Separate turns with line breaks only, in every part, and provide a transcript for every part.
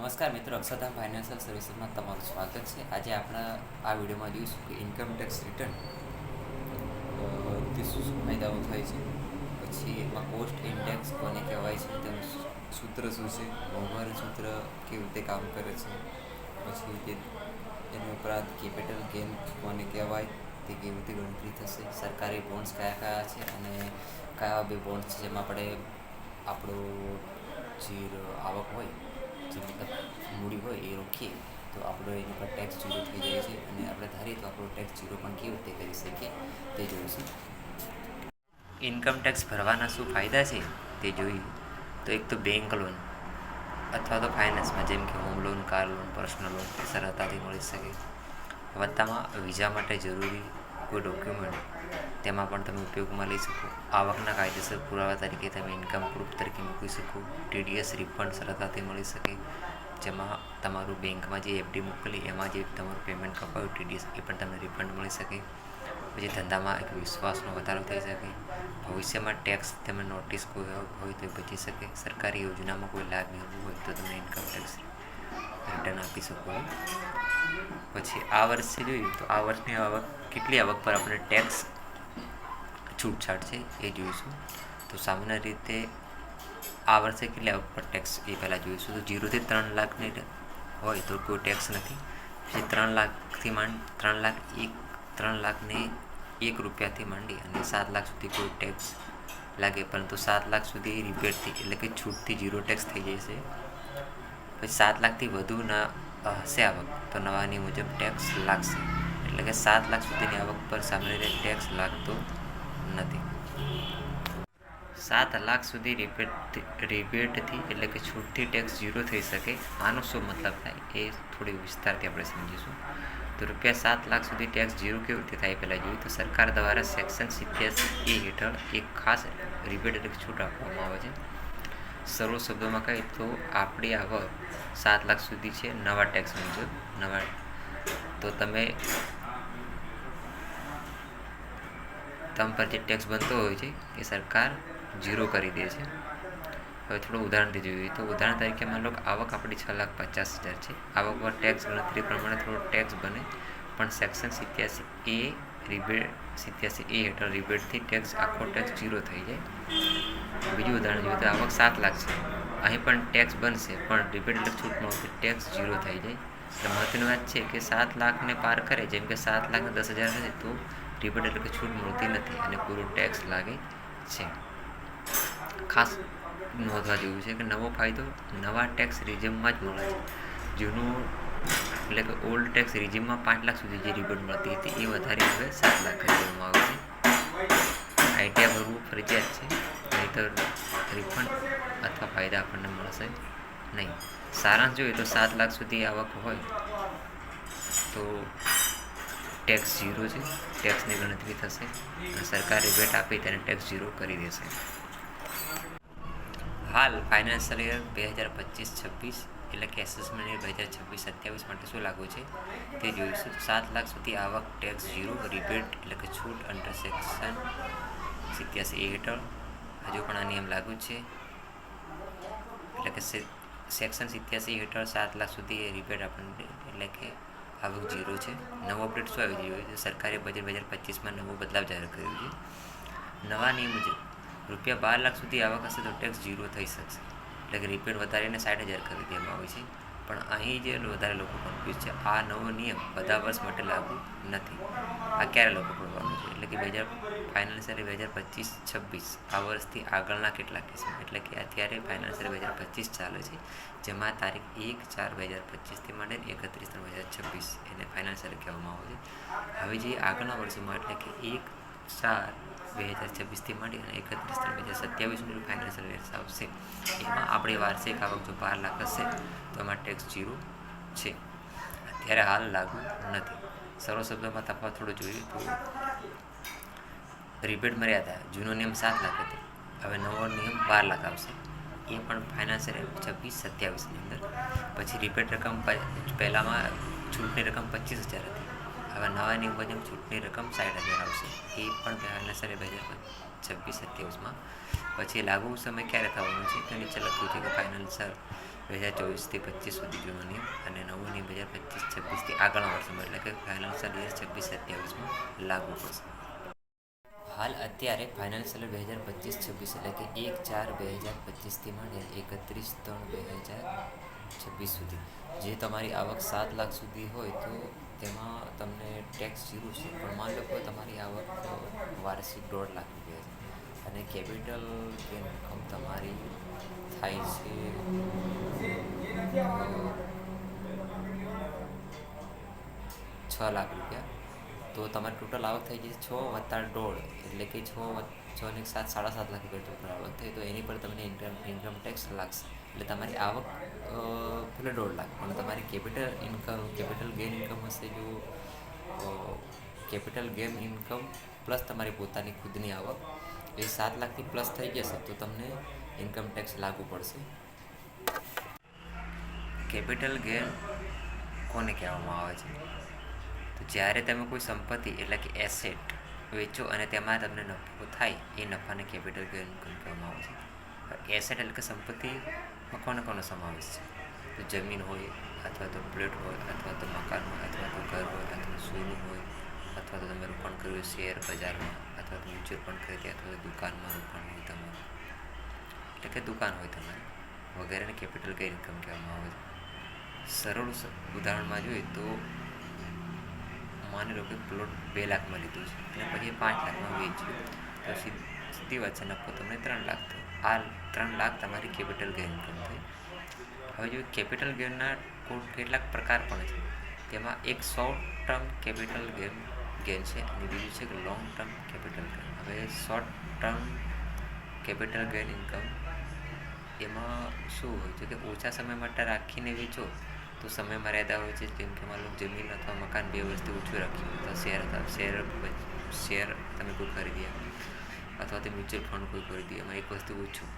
નમસ્કાર મિત્રો, અક્ષરધામ ફાઇનાન્શિયલ સર્વિસીસમાં તમારું સ્વાગત છે. આજે આપણે આ વિડીયોમાં જોઈશું કે ઇન્કમ ટેક્સ રિટર્ન થી શું ફાયદાઓ થાય છે, પછી એમાં કોસ્ટ ઇન્ડેક્સ કોને કહેવાય છે, તેનું સૂત્ર શું છે, મોંઘવારી સૂત્ર કેવી રીતે કામ કરે છે, પછી એની ઉપરાંત કેપિટલ ગેઇન કોને કહેવાય તે કેવી રીતે ગણતરી થશે, સરકારી બોન્ડ્સ કયા કયા છે અને કયા બે બોન્ડ્સ છે જેમાં આપણે આપણું જે આવક હોય, જે મતલબ મૂડી હોય એ રોકીએ તો આપણો એની પર ટેક્સ ઝીરો થઈ જાય છે, અને આપણે ધારીએ તો આપણો ટેક્સ ઝીરો પણ કેવી રીતે કરી શકીએ તે જોઈશું. ઇન્કમ ટેક્સ ભરવાના શું ફાયદા છે તે જોઈએ તો એક તો બેંક લોન અથવા તો ફાઇનાન્સમાં જેમ કે home loan, car loan, personal loan તે સરળતાથી મળી શકે. વત્તામાં વિઝા માટે જરૂરી કોઈ ડોક્યુમેન્ટ તેમાં પણ તમે ઉપયોગમાં લઈ શકો. આવકના કાયદેસર પુરાવા તરીકે તમે ઇન્કમ પ્રૂફ તરીકે મૂકી શકો. ટીડીએસ રિફંડ સરળતાથી મળી શકે, જેમાં તમારું બેંકમાં જે એફડી મોકલી એમાં જે તમારું પેમેન્ટ કપાયું ટીડીએસ એ પણ તમને રિફંડ મળી શકે. પછી ધંધામાં એક વિશ્વાસનો વધારો થઈ શકે. ભવિષ્યમાં ટેક્સ તમે નોટિસ કોઈ હોય તો એ બચી શકે. સરકારી યોજનામાં કોઈ લાભ મેળવવો હોય તો તમે ઇન્કમ ટેક્સ રિટર્ન આપી શકો. પછી આ વર્ષે જોઈએ તો આ વર્ષની આવક કેટલી આવક પર આપણે ટેક્સ છૂટછાટ છે એ જોઈશું. તો સામાન્ય રીતે આ વર્ષે કેટલી આવક પર ટેક્સ એ પહેલાં જોઈશું. તો 0 થી 3 લાખની હોય તો કોઈ ટેક્સ નથી. પછી 3 લાખને 1 રૂપિયાથી માંડી અને 7 લાખ સુધી કોઈ ટેક્સ લાગે, પરંતુ 7 લાખ સુધી રિબેટથી એટલે કે છૂટથી 0 ટેક્સ થઈ જશે. પછી 7 લાખથી વધુ હશે આવક તો નવા નિયમ મુજબ ટેક્સ લાગશે, એટલે કે 7 લાખ સુધીની આવક પર સામાન્ય રીતે ટેક્સ લાગતો નથી. 7 લાખ સુધી રિબેટથી એટલે કે છૂટથી ટેક્સ ઝીરો થઈ શકે. આનો શું મતલબ થાય એ થોડી વિસ્તારથી આપણે સમજીશું. તો ₹7 લાખ સુધી ટેક્સ ઝીરો કેવી રીતે થાય પહેલાં જોઈએ તો સરકાર દ્વારા સેક્શન 87A હેઠળ એક ખાસ રિબેટ એટલે છૂટ આપવામાં આવે છે. સરળ શબ્દોમાં કહીએ તો આપણી આવક 7 લાખ સુધી છે નવા ટેક્સ મુજબ. તો તમે પર જે ટેક્સ બનતો હોય છે એ સરકાર ઝીરો કરી દે છે. હવે થોડું ઉદાહરણથી જોઈએ તો ઉદાહરણ તરીકે માની લો કે આવક આપણી 6,50,000 છે. આવક પર ટેક્સ ગણતરી પ્રમાણે થોડો ટેક્સ બને, પણ સેક્શન 87A હેઠળ રિબેટથી ટેક્સ આખો ટેક્સ ઝીરો થઈ જાય. બીજું ઉદાહરણ જોઈએ તો આવક 7 લાખ છે, અહીં પણ ટેક્સ બનશે પણ રિબેટ એટલે છૂટ મળતી ટેક્સ ઝીરો થઈ જાય. એટલે મહત્વની વાત છે કે 7 લાખને પાર કરે, જેમ કે 7 લાખને 10,000 હશે તો રિબેટ એટલે કે છૂટ મળતી નથી અને પૂરો ટેક્સ લાગે છે. ખાસ નોંધવા જેવું છે કે નવો ફાયદો નવા ટેક્સ રિજીમમાં જ મળે છે. જૂનું એટલે કે ઓલ્ડ ટેક્સ રિજીમમાં 5 લાખ સુધી જે રિબેટ મળતી હતી એ વધારી હવે 7 લાખ કરી દેવામાં આવે છે. આઈટીઆર ભરવું ફરજિયાત છે, નહીંતર રિફંડ અથવા ફાયદા આપણને મળશે નહીં. સારાંશ જોઈએ તો 7 લાખ સુધી આવક હોય તો ટેક્સ ઝીરો છે, ટેક્સની ગણતરી થશે અને સરકાર રિબેટ આપી તેને ટેક્સ ઝીરો કરી દેશે. હાલ ફાઇનાન્શિયલ યર 2025-26 એટલે કે એસેસમેન્ટ યર 2026-27 માટે શું લાગુ છે તે જોઈશું. 7 લાખ સુધી આવક ટેક્સ ઝીરો રિબેટ એટલે કે છૂટ અંડર સેક્શન 87A હેઠળ હજુ પણ આ નિયમ લાગુ છે, એટલે કે સેક્શન 87 હેઠળ 7 લાખ સુધી રિબેટ આપણને એટલે કે આવક ઝીરો છે. નવો અપડેટ શું આવી રહ્યો છે? સરકારે બજેટ 2025માં નવો બદલાવ જાહેર કર્યો છે. નવા નિયમ મુજબ ₹12 લાખ સુધી આવક હશે તો ટેક્સ ઝીરો થઈ શકશે, એટલે કે રિબેટ વધારીને 60,000 કરી દેવામાં આવે છે. પણ અહીં જે વધારે લોકો કન્ફ્યુઝ છે, આ નવો નિયમ બધા વર્ષ માટે લાગુ નથી. આ ક્યારે લાગુ પડવાનો છે? એટલે કે ફાઇનાન્શિયલ 2025-26 આ વર્ષથી આગળના કેટલાક કેસમાં, એટલે કે અત્યારે ફાઇનાન્શિયલ 2025 ચાલે છે, જેમાં તારીખ 1/4/2025થી માંડીને 31/3/2026 એને ફાઇનાન્શિયલ કહેવામાં આવે છે. હવે જે આગળના વર્ષોમાં એટલે કે 1/4/2026થી માંડી અને 31/3/2027 ફાઇનાન્શિયલ યર આવશે, એમાં આપણી વાર્ષિક આવક જો 12 લાખ હશે તો એમાં ટેક્સ ઝીરો છે. અત્યારે હાલ લાગુ નથી. સરળ શબ્દોમાં તફાવત થોડો જોઈએ તો રિબેટ મર્યાદા જૂનો નિયમ 7 લાખ હતો, હવે નવો નિયમ 12 લાખ આવશે, એ પણ ફાઇનાન્શિયલ 26-27ની અંદર. પછી રિબેટ રકમ પહેલાંમાં છૂટની રકમ 25,000 હતી, હવે નવા નિયમ મુજબ છૂટની રકમ 60,000 આવશે, એ પણ ફાઇનાન્શિયલ 2026-27માં. પછી લાગુ સમય ક્યારે થવાનો છે તો નીચે લખ્યું છે કે ફાઇનાન્શિયલ 2024-25 સુધી જૂનો નિયમ અને નવો નિયમ 2025-26 આગળના વર્ષમાં એટલે કે ફાઇનાન્શિયલ યર 26-27માં લાગુ પડશે. હાલ અત્યારે ફાઇનાન્શિયલ 2025-26 એટલે કે 1/4/2025 માંડીને 31/3/2026 સુધી જે તમારી આવક 7 લાખ સુધી હોય તો તેમાં તમને ટેક્સ 0 છે. પણ માની લો કે તમારી આવક વાર્ષિક 1.5 લાખ રૂપિયા છે અને કેપિટલ ગેઇન ઇન્કમ તમારી થાય છે 6 લાખ રૂપિયા, તો તમારી ટોટલ આવક થઈ જશે 6 + 1.5 એટલે કે 6 ને 7 7.5 લાખ રૂપિયા ટોટલ આવક થઈ. તો એની પર તમને ઇન્કમ ટેક્સ લાગશે. એટલે તમારી આવક ભલે 1.5 લાખ પણ તમારી કેપિટલ ગેઇન ઇન્કમ હશે. જો કેપિટલ ગેઇન ઇન્કમ પ્લસ તમારી પોતાની ખુદની આવક એ 7 લાખથી પ્લસ થઈ જશે તો તમને ઇન્કમ ટેક્સ લાગુ પડશે. કેપિટલ ગેઇન કોને કહેવામાં આવે છે? તો જ્યારે તમે કોઈ સંપત્તિ એટલે કે એસેટ વેચો અને તેમાં તમને નફો થાય એ નફાને કેપિટલ ગેઇન ઇન્કમ કહેવામાં આવે છે. એસેટ એટલે કે સંપત્તિમાં કોનો સમાવેશ છે? તો જમીન હોય અથવા તો પ્લેટ હોય અથવા તો મકાન હોય અથવા તો ઘર હોય અથવા સોનું હોય અથવા તો તમે રોકાણ કર્યું શેર બજારમાં અથવા તો મ્યુચ્યુઅલ ફંડ ખરીદી અથવા તો દુકાનમાં રોકાણ હોય તમારું એટલે કે દુકાન હોય તમારી વગેરેને કેપિટલ ગેઇન ઇન્કમ કહેવામાં આવે છે. સરળ ઉદાહરણમાં જોઈએ તો માની લો કે પ્લોટ 2 લાખમાં લીધું છે અને પછી 5 લાખમાં વેચ્યું તો સીધી વાત છે નફો તમને 3 લાખ થયો. આ 3 લાખ તમારી કેપિટલ ગેઇન ઇન્કમ થઈ. હવે જો કેપિટલ ગેઇનના કેટલાક પ્રકાર પણ છે. તેમાં એક શોર્ટ ટર્મ કેપિટલ ગેઇન છે અને બીજું છે કે લોંગ ટર્મ કેપિટલ ગેઇન. હવે short term capital gain income એમાં શું હોય છે કે ઓછા સમય માટે રાખીને વેચો તો સમય મર્યાદા હોય છે. જેમ કે માનો જમીન અથવા મકાન 2 વર્ષથી ઓછું રાખ્યું તો શેર તમે કોઈ ખરીદ્યા અથવા તો મ્યુચ્યુઅલ ફંડ કોઈ ખરીદી એમાં એક વસ્તુ ઓછું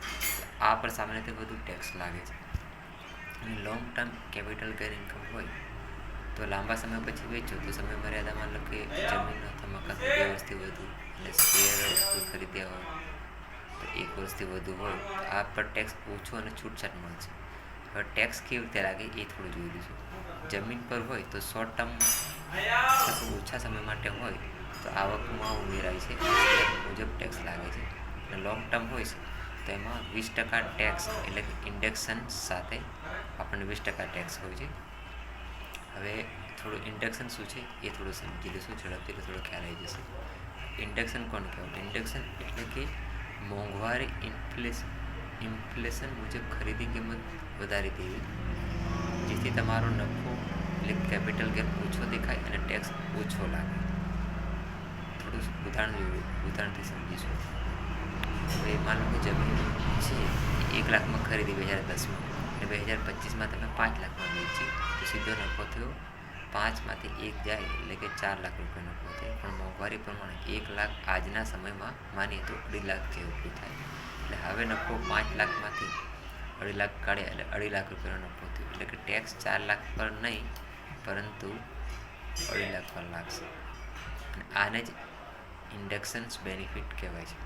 આ પર સામાન્ય રીતે વધુ ટેક્સ લાગે છે. અને long term capital gain income હોય તો લાંબા સમય પછી વેચો તો સમય મર્યાદામાં લો કે જમીન અથવા મકાન 2 વર્ષથી વધુ અને શેર કોઈ ખરીદ્યા હોય તો 1 વર્ષથી વધુ હોય તો આ પર ટેક્સ ઓછો અને છૂટછાટ મળશે. હવે ટેક્સ કેવી રીતે લાગે એ થોડું જોઈ લઈશું. જમીન પર હોય તો શોર્ટ ટર્મ ઓછા સમય માટે હોય તો આવકમાં ઉમેરાય છે સ્લેબ મુજબ ટેક્સ લાગે છે. અને લોંગ ટર્મ હોય છે તો એમાં 20% ટેક્સ એટલે કે ઇન્ડેક્શન સાથે આપણને 20% ટેક્સ હોય છે. હવે થોડું ઇન્ડેક્શન શું છે એ થોડું સમજી લઈશું ઝડપથી થોડો ખ્યાલ આવી જશે. ઇન્ડેક્શન કોને કહેવાય? ઇન્ડેક્શન એટલે કે મોંઘવારી ઇન્ફ્લેશન મુજબ ખરીદી કિંમત વધારી દેવી જેથી તમારો નફો એટલે કેપિટલ ગેઇન ઓછો દેખાય અને ટેક્સ ઓછો લાગે. થોડું ઉદાહરણથી સમજીશું. હવે માનો કે જમીન છે 1 લાખમાં ખરીદી 2010માં અને 2025માં તમે 5 લાખમાં વેચી તો સીધો નફો થયો 5માંથી 1 જાય એટલે કે 4 લાખ રૂપિયા નફો થયો. પણ મોંઘવારી પ્રમાણે 1 લાખ આજના સમયમાં માનીએ તો 2.5 લાખ જેવું થાય. એટલે હવે નફો 5 લાખમાંથી 2.5 લાખ કાઢ્યા એટલે 2.5 લાખ રૂપિયાનો નફો થયો. એટલે કે ટેક્સ 4 લાખ પર નહીં પરંતુ 2.5 લાખ પર લાગશે. અને આને જ ઇન્ડેક્શન્સ બેનિફિટ કહેવાય છે.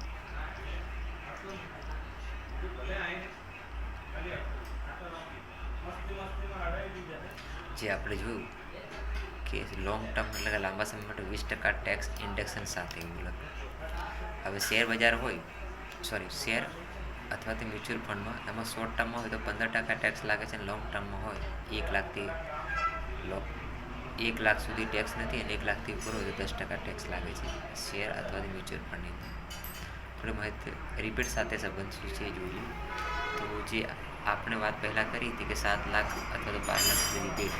જે આપણે જોયું કે લોંગ ટર્મ એટલે કે લાંબા સમય માટે 20% ટેક્સ ઇન્ડેક્શન સાથે ઉપલબ્ધ. હવે શેર અથવા તો મ્યુચ્યુઅલ ફંડમાં એમાં શોર્ટ ટર્મમાં હોય તો 15% ટેક્સ લાગે છે અને લોંગ ટર્મમાં હોય 1 લાખ સુધી ટેક્સ નથી અને 1 લાખથી ઉપર હોય તો 10% ટેક્સ લાગે છે શેર અથવા તો મ્યુચ્યુઅલ ફંડની અંદર. થોડી માહિતી રિપીટ સાથે સંબંધ શું છે એ જોઈએ. તો જે આપણે વાત પહેલાં કરી હતી કે 7 લાખ અથવા તો 12 લાખ સુધી રિબેટ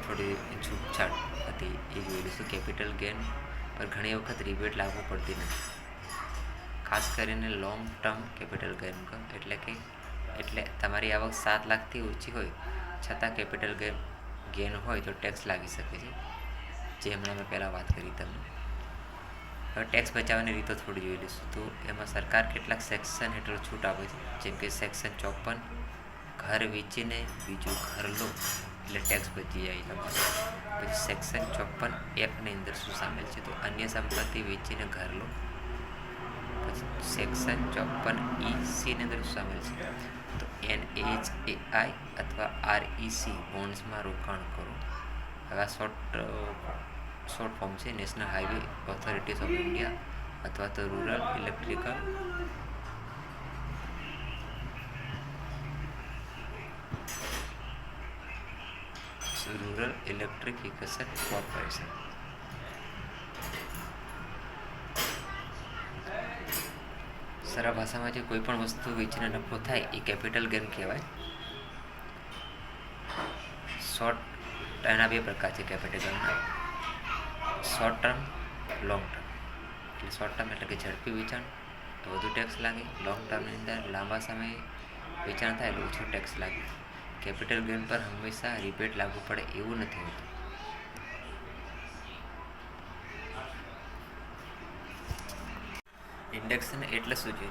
થોડી છૂટછાટ હતી એ જોઈ લઈશું. કેપિટલ ગેઇન પર ઘણી વખત રિબેટ લાગુ પડતી નથી, ખાસ કરીને long term capital gain income એટલે તમારી આવક 7 લાખથી ઓછી હોય છતાં કેપિટલ ગેઇન હોય તો ટેક્સ લાગી શકે છે, જે હમણાં મેં પહેલાં વાત કરી તમને. હવે ટેક્સ બચાવવાની રીતો થોડી જોઈ લઈશું. તો એમાં સરકાર કેટલાક સેક્શન હેઠળ છૂટ આપે છે, જેમ કે સેક્શન 54 ઘર વેચીને બીજું ઘર લો એટલે ટેક્સ બચી જાય તમારો. પછી સેક્શન 54 એફની અંદર શું સામેલ છે? તો અન્ય સંપત્તિ વેચીને ઘર લો. પછી સેક્શન 54 EC ની અંદર શું સામેલ છે? તો NHAI અથવા REC બોન્ડ્સમાં રોકાણ કરો. હવે આ શોર્ટ ફોર્મ છે national highway authorities of India અથવા તો રૂરલ ઇલેક્ટ્રિફિકેશન કોર્પોરેશન. સરળ ભાષામાં જે કોઈ પણ વસ્તુ વેચીને નફો થાય એ કેપિટલ ગેઇન કહેવાય. એના બે પ્રકાર છે કેપિટલ ગેઇનના, શોર્ટ ટર્મ, લોંગ ટર્મ. એટલે શોર્ટ ટર્મ એટલે કે ઝડપી વેચાણ તો વધુ ટેક્સ લાગે, લોંગ ટર્મની અંદર લાંબા સમયે વેચાણ થાય એટલે ઓછો ટેક્સ લાગે. કેપિટલ ગેઇન પર હંમેશા રિબેટ લાગુ પડે એવું નથી હોતું. ઇન્ડેક્શન એટલે શું છે,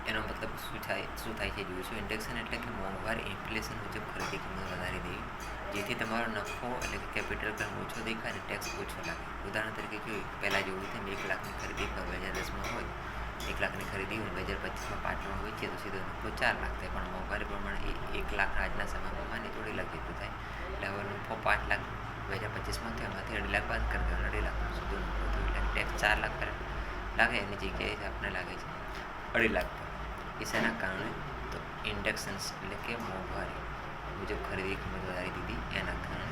એનો મતલબ શું થાય છે જોઈશું. ઇન્ડેક્શન એટલે કે મોંઘવારી ઇન્ફ્લેશન મુજબ ખરીદી કિંમત વધારી દેવી, જેથી તમારો નફો એટલે કે કેપિટલ ગેઇન ઓછો દેખાય અને ટેક્સ ઓછો લાગે. ઉદાહરણ તરીકે જોઈએ, પહેલાં જેવું તેમ 1 લાખની ખરીદી 2010માં હોય, 1 લાખની ખરીદી હોય 2025માં 5 લાખ વેચીએ તો સીધો નફો 4 લાખ થાય. પણ મોંઘવારી પ્રમાણે એ 1 લાખ આજના સમયમાં માને 2.5 લાખ જેટલું થાય. એટલે હવે નફો 5 લાખ 2025માં થયો, એમાંથી 2.5 લાખ બાદ કરી દેવાનો, 2.5 લાખ સીધો નફો થયો. એટલે ટેક્સ 4 લાખ લાગે, એની જગ્યાએ આપણને લાગે છે 2.5 લાખ. એ શેના કારણે? તો ઇન્ડેક્શન્સ એટલે કે મોંઘવારી મુજબ ખરીદી કિંમત વધારી દીધી એના કારણે.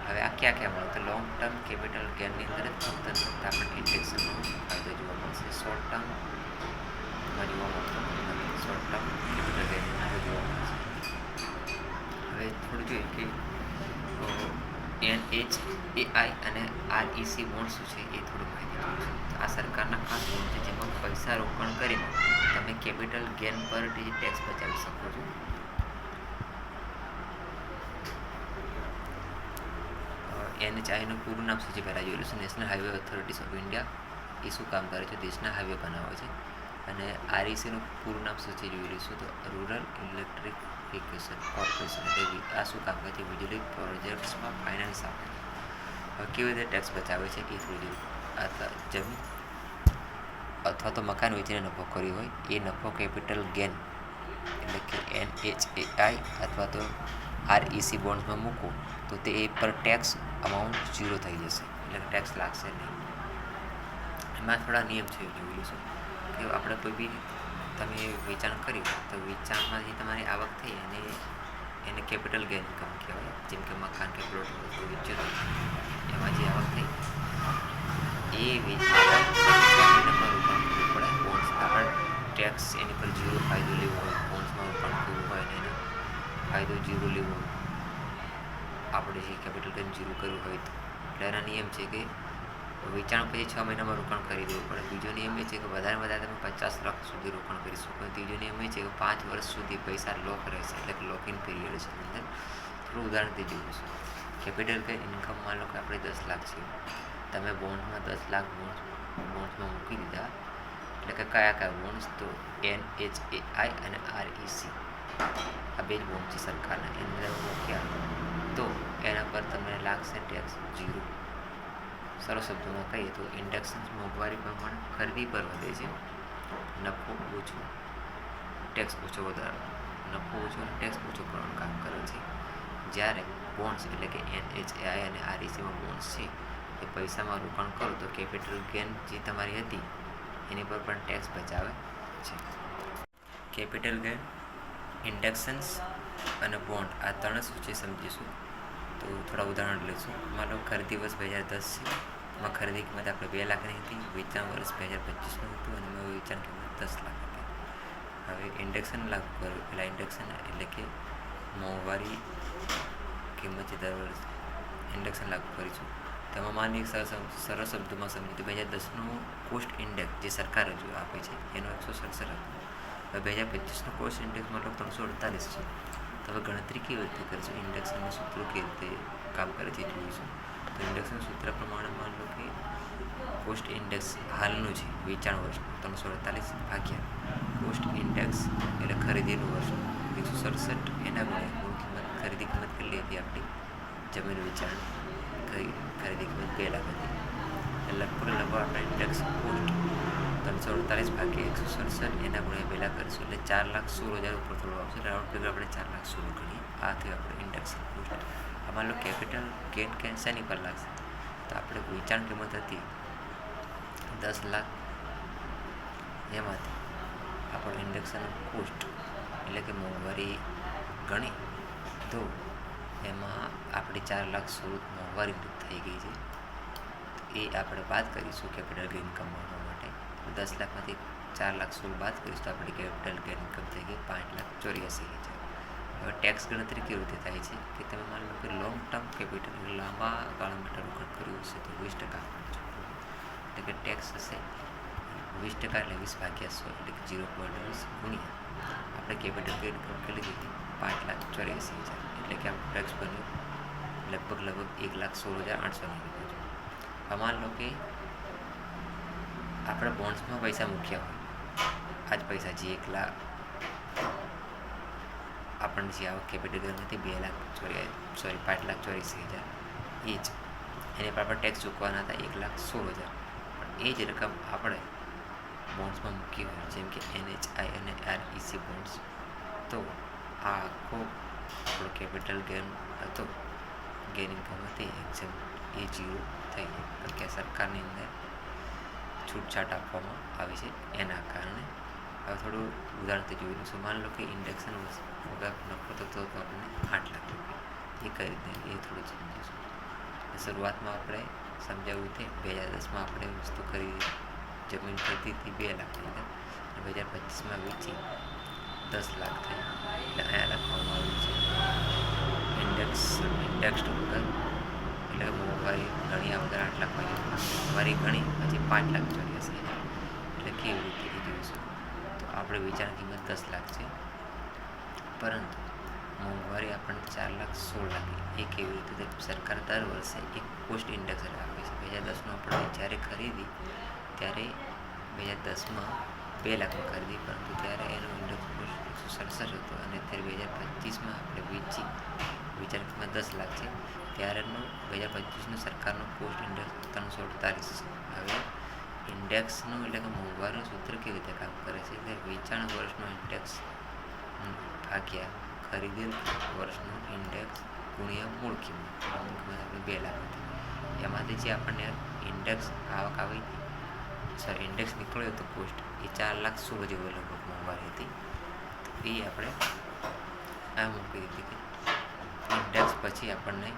હવે આ ક્યાં મળે? તો લોંગ ટર્મ કેપિટલ ગેઇનની અંદર જ ફક્ત આપણને ઇન્ડેક્શનનો ફાયદો જોવા મળશે. શોર્ટ ટર્મમાં જોવા મળતો નથી. શોર્ટ ટર્મ કેપિટલ ગેઇનમાં જોવા મળશે. હવે થોડું જોઈએ કે NHAI અને REC બોન્ડ શું છે એ થોડું માહિતી જોઈશું. આ સરકારના ખાસ બોન્ડ છે જેમાં પૈસા રોકાણ કરીને તમે કેપિટલ ગેઇન પર ટેક્સ બચાવી શકો છો. NHAIનું પૂરું નામ શું છે પહેલાં જોયેલું છે, national highway authorities of India. એ શું કામ કરે છે? દેશના હાઈવે બનાવે છે. અને RECનું પૂરું નામ શું છે જોયેલું છે, તો રૂરલ ઇલેક્ટ્રિફિકેશન કોર્પોરેશન. એટલે આ શું કામ કરે છે? વીજળી પ્રોજેક્ટ્સમાં ફાઇનાન્સ આપે. હવે કેવી રીતે ટેક્સ બચાવે છે એ થોડું જોયું. જમીન અથવા તો મકાન વેચીને નફો કર્યો હોય એ નફો કેપિટલ ગેઇન એટલે કે NHAI અથવા તો REC બોન્ડ્સમાં મૂકો તો તે એ પર ટેક્સ અમાઉન્ટ 0 થઈ જશે, એટલે ટેક્સ લાગશે નહીં. એમાં થોડા નિયમ છે જોયેલું છે કે આપણે કોઈ બી તમે વેચાણ કર્યું તો વેચાણમાં જે તમારી આવક થઈ એને કેપિટલ ગેઇન ઇન્કમ કહેવાય. જેમ કે મકાન કે પ્લોટ વેચ્યો એમાં જે આવક થઈ એ વેચાણ રોકાણ કરવું પડે. બોન્ડ્સ આપણે ટેક્સ એની પર 0 ફાયદો લેવો હોય, બોન્ડ્સમાં રોકાણ કરવું હોય અને એનો ફાયદો 0 લેવો હોય, આપણે જે કેપિટલ ગેઇન 0 કરવું હોય તો એટલે એના નિયમ છે કે વેચાણ પછી 6 મહિનામાં રોકાણ કરી દેવું પડે. બીજો નિયમ એ છે કે વધારે વધારે તમે 50 લાખ સુધી રોકાણ કરી શકો. ત્રીજો નિયમ એ છે કે 5 વર્ષ સુધી પૈસા લોક રહેશે, એટલે કે લોક ઇન પીરિયડ છે અંદર. થોડું ઉદાહરણથી જોયું છે. કેપિટલ ગેઇન ઇન્કમ માનો કે આપણે 10 લાખ છે, તમે બોન્ડમાં 10 લાખ બોન્ડ્સમાં મૂકી દીધા. એટલે કે કયા બોન્ડ્સ? તો NHAI અને REC આ બે જ બોન્ડ છે સરકારના. એની અંદર મૂક્યા તો એના પર તમને લાગશે ટેક્સ 0. સરળ શબ્દોમાં કહીએ તો ઇન્ડેક્શન મોંઘવારી પ્રમાણે ખરીદી પર વધે છે, નફો ઓછો, ટેક્સ ઓછો વધારે, નફો ઓછો અને ટેક્સ ઓછો કરવાનું કામ કરે છે. જ્યારે બોન્ડ્સ એટલે કે NHAI અને RECમાં બોન્ડ્સ છે એ પૈસામાં રોકાણ કરો તો કેપિટલ ગેઇન જે તમારી હતી એની પર પણ ટેક્સ બચાવે છે. કેપિટલ ગેઇન, ઇન્ડેક્શન્સ અને બોન્ડ આ ત્રણ શું છે સમજીશું. તો થોડા ઉદાહરણ લઈશું. માનો ખરીદી વર્ષ 2010 છે, એમાં ખરીદી કિંમત આપણે 2 લાખની હતી, વેચાણ વર્ષ 2025નું હતું અને એમાં વેચાણ કિંમત 10 લાખ હતી. હવે ઇન્ડેક્શન લાગુ કર્યું. પહેલાં ઇન્ડેક્શન એટલે કે મોંઘવારી કિંમત જે દર વર્ષ ઇન્ડેક્શન લાગુ કરીશું. તેમાં માની સરળ શબ્દોમાં સમજીએ તો 2010નું કોસ્ટ ઇન્ડેક્સ જે સરકાર રજૂ આપે છે એનો 167 હતું. હવે 2025નું કોસ્ટ ઇન્ડેક્સ મતલબ 348 છે. તો હવે ગણતરી કેવી રીતે કરીશું? ઇન્ડેક્શનનું સૂત્ર કેવી રીતે કામ કરે છે જોઈશું. તો ઇન્ડેક્શનનું સૂત્ર પ્રમાણે માન લો કે કોસ્ટ ઇન્ડેક્સ હાલનું છે વેચાણ વર્ષનું 348 ભાગ્યા કોસ્ટ ઇન્ડેક્સ એટલે ખરીદીનું વર્ષ 167 એના ગુણ્યા મૂળ કિંમત. ખરીદી કિંમત કેટલી હતી આપણી? જમીન વેચાણ ખરીદી કિંમત 2 લાખ હતી. લગભગ આપણા ઇન્ડેક્સ કોસ્ટ 348 ભાગ્યા 167 એના ગુણ્યા 2 લાખ કરીશું એટલે 4,16,000 ઉપર થોડું આવશે. રાઉન્ડ ફિગર આપણે 4,16,000 ગણીએ. આ થયું આપણે ઇન્ડેક્શન કોસ્ટ. આમાં લો કેપિટલ ગેન શેની પર લાગશે? તો આપણે વેચાણ કિંમત હતી 10 લાખ, એમાંથી આપણો ઇન્ડેક્શન કોસ્ટ એટલે કે મોંઘવારી ગણી તો એમાં આપણી 4,16,000 મોંઘવારી થઈ ગઈ છે. એ આપણે બાદ કરીશું કેપિટલ ગેઇન ઇન્કમ મળવા માટે. 10 લાખમાંથી 4,16,000 બાદ કરીશું તો આપણી કેપિટલ ગેઇન ઇન્કમ થઈ ગઈ 5,84,000. હવે ટેક્સ ગણતરી કેવી રીતે થાય છે કે તમે માની લો કે લોંગ ટર્મ કેપિટલ લાંબા ગાળા માટે રોકાણ કર્યું હશે તો 20% એટલે કે ટેક્સ હશે 20% એટલે 20/100 એટલે કે 0.20 ગુણ્યા આપણે કેપિટલ ગેઇન ઇન્કમ કેટલી થઈ 5,84,000 એટલે કે આપણું ટેક્સ બન્યું લગભગ 1,16,890. માન લો કે આપણે બોન્ડ્સમાં પૈસા મૂક્યા હોય, આ જ પૈસા જે 1 લાખ આપણને જે આવક કેપિટલ ગેઇનમાંથી 5,84,000 એ જ એની પર આપણે ટેક્સ ચૂકવાના હતા 1,16,000. પણ એ જ રકમ આપણે બોન્ડ્સમાં મૂકી હોય જેમ કે NHI અને REC બોન્ડ્સ તો આ આખો આપણો કેપિટલ ગેઇન હતો ગેઇન ઇન્કમ હતી એક્ઝેમ એ 0 થઈ જાય કારણ કે સરકારની અંદર છૂટછાટ આપવામાં આવી છે. એના કારણે હવે થોડું ઉદાહરણથી જોઈ લઈશું. માની લો કે ઇન્ડેક્શન વગર નફો થતો તો આપણને 8 લાખ રૂપિયા. એ કઈ રીતે એ થોડું સમજીશું. શરૂઆતમાં આપણે સમજાવ્યું તે 2010માં આપણે વસ્તુ ખરીદી જમીન ખરીદી હતી 2 લાખની અંદર અને 2025માં વેચી 10 લાખ થઈ એટલે અહીંયા લખવામાં આવ્યું છે ઇન્ડેક્સ વગર એટલે મોંઘવારી ગણ્યા વગર 8 લાખ મોંઘવારી ગણી પછી 5,84,000 એટલે કેવી રીતે એ જોઈશું. તો આપણે વેચાણ કિંમત 10 લાખ છે પરંતુ મોંઘવારી આપણને 4,16,000 એ કેવી રીતે? સરકાર દર વર્ષે એક કોસ્ટ ઇન્ડેક્સ આપે છે. 2010માં આપણે જ્યારે ખરીદી ત્યારે 2010માં 2 લાખમાં ખરીદી પરંતુ ત્યારે એનો ઇન્ડેક્સ કોસ્ટ 167 હતો અને અત્યારે 2025માં આપણે વેચાણ કિંમત 10 લાખ છે ત્યારેનો 2025નો સરકારનો કોસ્ટ ઇન્ડેક્સ 348 છે. હવે ઇન્ડેક્સનું એટલે કે મોંઘવારીનું સૂત્ર કેવી રીતે કામ કરે છે એટલે વેચાણ વર્ષનો ઇન્ડેક્સ ભાગ્યા ખરીદેલ વર્ષનું ઇન્ડેક્સ ગુણ્યા મૂળ કિંમત આપણે 2 લાખ હતી એમાંથી જે આપણને ઇન્ડેક્સ આવક આવી ઇન્ડેક્સ નીકળ્યો હતો કોસ્ટ એ 4,16,000 જેવો લગભગ મોંઘવારી હતી. તો એ આપણે આ મૂકી દીધી કે ઇન્ડેક્સ પછી આપણને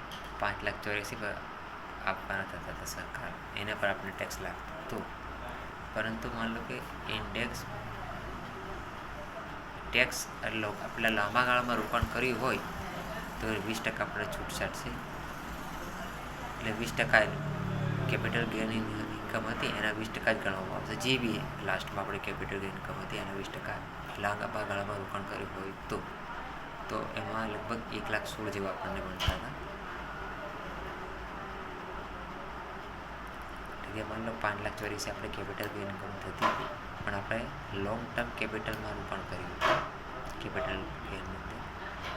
5,84,000 આપવાના થતા હતા સરકાર એના પર આપણે ટેક્સ લાગતો. પરંતુ માન લો કે ઇન્ડેક્સ ટેક્સ એટલે આપણે લાંબા ગાળામાં રોકાણ કર્યું હોય તો 20% આપણે છૂટછાટ છે એટલે 20% કેપિટલ ગેઇન ઇન્કમ હતી એના 20% જ ગણવામાં આવશે. જે બી લાસ્ટમાં આપણે કેપિટલ ગેઇન ઇન્કમ હતી એના 20% લાંબા ગાળામાં રોકાણ કર્યું હોય તો એમાં લગભગ 1,16,000 જેવા આપણને બનતા હતા. એટલે માની લો 5,84,000 આપણે કેપિટલ ગેઇન ઇન્કમ થતી પણ આપણે લોંગ ટર્મ કેપિટલમાં રોકાણ કર્યું કેપિટલ ગેઇન અંદર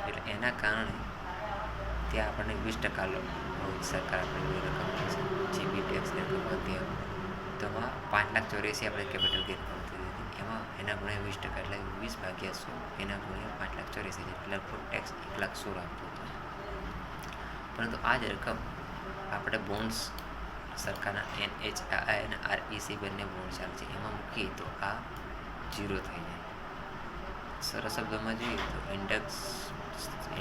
એટલે એના કારણે ત્યાં આપણને 20% સરકાર આપણે રકમ જે બી ટેક્સની રકમ હતી તો એમાં 5,84,000 આપણે કેપિટલ ગેઇન ઇન્કમ થતી હતી એમાં એના ગુણ્યા 20% એટલે 20/100 એના ગુણ્યા 5,84,000 એટલે ટેક્સ 1,16,000 આપતો હતો. પરંતુ આ જ રકમ આપણે બોન્ડ્સ સરકારના NHI અને REC બંને બોન્ડ ચાલે છે એમાં મૂકીએ તો આ 0 થઈ જાય. સરળ શબ્દોમાં જોઈએ તો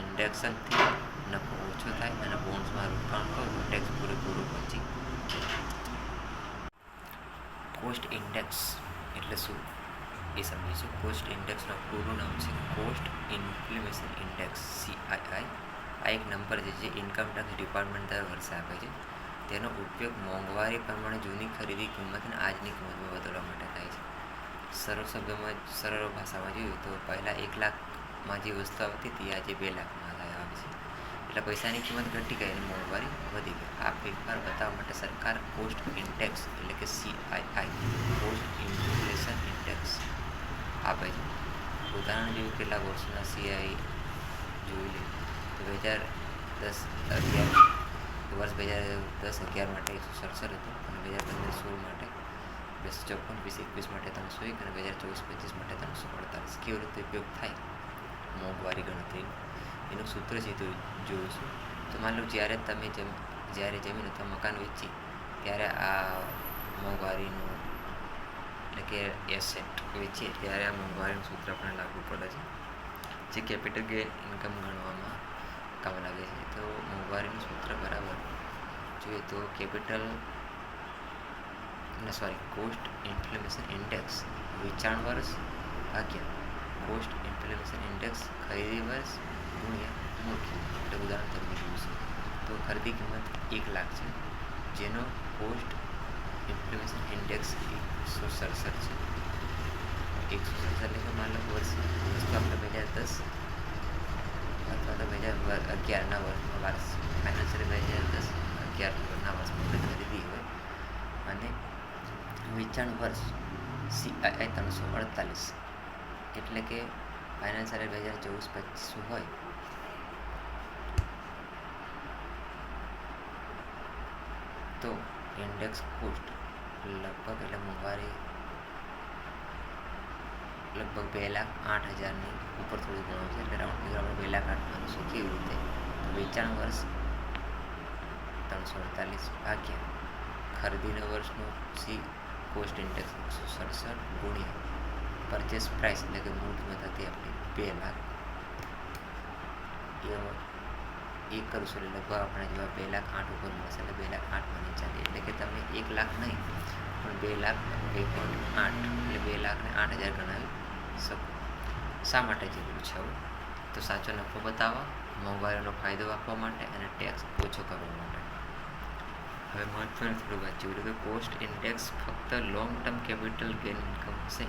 ઇન્ડેક્શનથી નફો ઓછો થાય અને બોન્ડ્સમાં રોકાણ કરો તો ટેક્સ પૂરેપૂરો પહોંચી. કોસ્ટ ઇન્ડેક્સ એટલે શું એ સમજીશું. કોસ્ટ ઇન્ડેક્સનું પૂરું નામ છે કોસ્ટ ઇન્ફ્લેશન ઇન્ડેક્સ CII. આ એક નંબર છે જે ઇન્કમ ટેક્સ ડિપાર્ટમેન્ટ દર વર્ષે આપે છે. તેનો ઉપયોગ મોંઘવારી પ્રમાણે જૂની ખરીદી કિંમતને આજની કિંમતમાં બદલવા માટે થાય છે. સરળ ભાષામાં જોઈએ તો પહેલાં 1 લાખમાં જે વસ્તુ આવતી હતી આજે 2 લાખમાં આવે છે એટલે પૈસાની કિંમત ઘટી ગઈ અને મોંઘવારી વધી ગઈ. આ ફેરફાર બતાવવા માટે સરકાર કોસ્ટ ઇન્ડેક્સ એટલે કે CII કોસ્ટ ઇન્ફ્લેશન ઇન્ડેક્સ આપે છે. ઉદાહરણ જેવું કેટલા વર્ષોના CII જોઈ લે તો 2010-11 વર્ષ 2010-11 માટે 167 હતું અને 2015-16 માટે 2024-2021 માટે 301 અને 2024-25 માટે 348. કેવી રીતે ઉપયોગ થાય મોંઘવારી ગણતરી એનું સૂત્ર છે તો જોઈશું. તો માન લો જ્યારે જમીન અથવા મકાન વેચી ત્યારે આ મોંઘવારીનું એટલે કે એસેટ વેચીએ ત્યારે આ મોંઘવારીનું સૂત્ર આપણે લાગુ પડે છે, જે કેપિટલ ગેઇન ઇન્કમ ગણવામાં કામ લાગે છે. તો મોંઘવારીનું સૂત્ર બરાબર જોઈએ તો કોસ્ટ ઇન્ફ્લેમેશન ઇન્ડેક્સ વેચાણ વર્ષ ભાગ્યા કોસ્ટ ઇન્ફ્લેમેશન ઇન્ડેક્સ ખરીદી વર્ષ ગુણ્યા મૂલ્ય. એટલે ઉદાહરણ તરીકે જોઈશું તો ખરીદી કિંમત 1 લાખ છે, જેનો કોસ્ટ ઇન્ફ્લેમેશન ઇન્ડેક્સ 167 છે. 167 એટલે કે માન લો વસ્તુ આપણે 2010 અથવા તો 2011ના વર્ષમાં ફાઇનાન્શિયલ 2010-11ના વર્ષમાં આપણે ખરીદી હોય અને વેચાણ વર્ષ CII 348 એટલે કે ફાઇનાન્શિયલ 2024-25 હોય તો ઇન્ડેક્સ કોસ્ટ લગભગ એટલે મોંઘવારી લગભગ 2,08,000ની ઉપર થોડું ઘણું છે, એટલે રાઉન્ડ ફિગર આપણે 2,08,000 માનીશું. કેવી રીતે? તો વેચાણ વર્ષ 348 ભાગ્યા ખરીદીના વર્ષનો કોસ્ટ ઇન્ડેક્સ 167 ગુણ્યા પરચેસ પ્રાઇસ એટલે કે મૂળ કિંમત હતી આપણી 2 લાખ. એ કરશું એટલે લગભગ આપણે જવાબ 2,08,000 ઉપર મળશે, એટલે 2,08,000 માની ચાલીએ. એટલે કે તમે 1 લાખ નહીં પણ 2,02,800 એટલે 2,08,000 ગણાવી શકો. શા માટે જરૂર છે હવે? તો સાચો નફો બતાવવા, મોંઘવારીનો ફાયદો આપવા માટે અને ટેક્સ ઓછો કરવા માટે. હવે મહત્વનું થોડું વાત જોઈએ તો કોસ્ટ ઇન્ડેક્સ ફક્ત long term capital gain income છે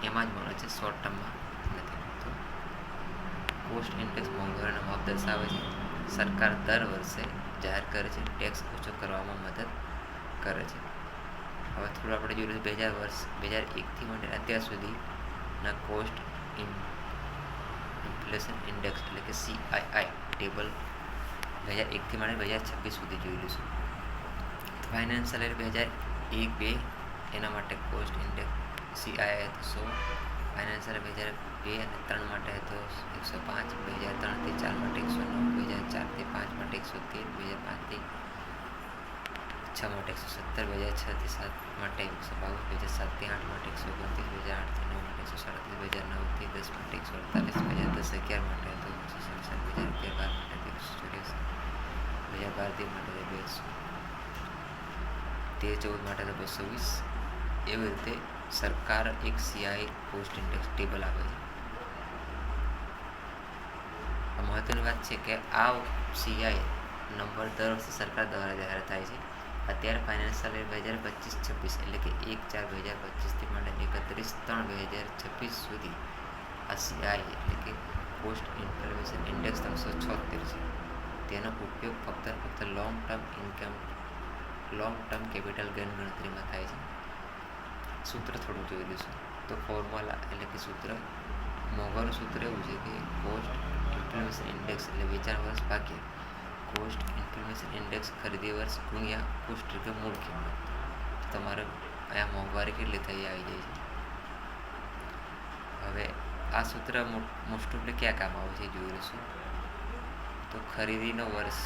એમાં જ મળે છે, શોર્ટ ટર્મમાં નથી મળતું. કોસ્ટ ઇન્ડેક્સ મોંઘવારીનો માપ દર્શાવે છે. સરકાર દર વર્ષે જાહેર કરે છે, ટેક્સ ઓછો કરવામાં મદદ કરે છે. હવે થોડું આપણે જોયું 2001થી માંડી અત્યાર સુધીના કોસ્ટ ઇન્ફ્લેશન ઇન્ડેક્સ એટલે કે CII ટેબલ 2001થી માંડી 2026 સુધી જોઈ લઈશું. ફાઇનાન્શિયલ યર 2001-2 એના માટે કોસ્ટ ઇન્ડેક્સ CII હતો 100, ફાઇનાન્શિયલ 2002 અને 3 માટે હતો 105, 2003થી 4 માટે 109, 2004થી 5 માટે 113, 2005થી 6 માટે 117, 2006થી 7 માટે 122, 2007થી 8 માટે 129, 2008થી 9 માટે 137, 2009થી 10 માટે 148, 2010-11 માટે હતો 167, 2011-12 માટે 184, 2012-13 માટે 200, 13-14 માટે તો 220. એવી રીતે સરકાર એક CI કોસ્ટ ઇન્ડેક્સ ટેબલ આપે છે. મહત્વની વાત છે કે આ CI નંબર દર વર્ષે સરકાર દ્વારા જાહેર થાય છે. અત્યારે ફાઇનાન્શિયલ યર 2025-26 એટલે કે 1/4/2025થી માંડી 31/3/2026 સુધી આ CI એટલે કે કોસ્ટ ઇન્ફ્લેમેશન ઇન્ડેક્સ 376 છે. તેનો ઉપયોગ ફક્ત લોંગ ટર્મ કેપિટલ ગેઇન ગણતરીમાં થાય છે. સૂત્ર થોડું જોઈ લઈશું તો ફોર્મ્યુલા એટલે કે સૂત્ર મોંઘવારીનું સૂત્ર એવું છે કે કોસ્ટ ઇન્ફ્લેમેશન ઇન્ડેક્સ એટલે વેચાણ વર્ષ ભાગ્યા કોસ્ટ ઇન્ફ્લેમેશન ઇન્ડેક્સ ખરીદી વર્ષ ગુણ્યા કોસ્ટ એટલે મૂળ કિંમત. તમારે અહીંયા મોંઘવારી કેટલી થઈ આવી જાય છે. હવે આ સૂત્ર મોસ્ટ ઓફલી ક્યાં કામ આવે છે જોઈ લઈશું તો ખરીદીનો વર્ષ